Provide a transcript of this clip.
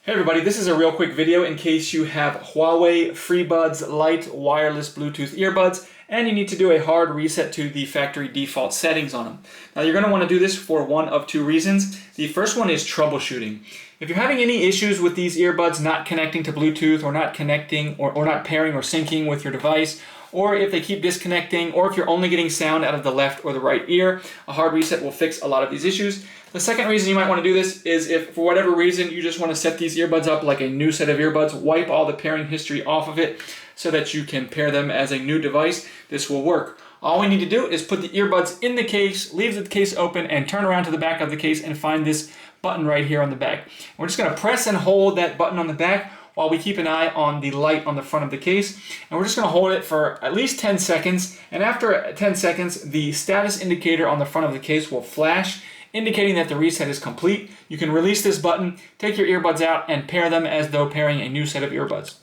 Hey everybody, this is a real quick video in case you have Huawei Freebuds Lite wireless Bluetooth earbuds and you need to do a hard reset to the factory default settings on them. Now you're going to want to do this for one of two reasons. The first one is troubleshooting. If you're having any issues with these earbuds not connecting to Bluetooth or not connecting or not pairing or syncing with your device, or if they keep disconnecting, or if you're only getting sound out of the left or the right ear, a hard reset will fix a lot of these issues. The second reason you might want to do this is if for whatever reason you just want to set these earbuds up like a new set of earbuds, wipe all the pairing history off of it so that you can pair them as a new device. This will work. All we need to do is put the earbuds in the case, leave the case open, and turn around to the back of the case and find this button right here on the back. We're just going to press and hold that button on the back while we keep an eye on the light on the front of the case. And we're just going to hold it for at least 10 seconds. And after 10 seconds, the status indicator on the front of the case will flash, indicating that the reset is complete. You can release this button, take your earbuds out, and pair them as though pairing a new set of earbuds.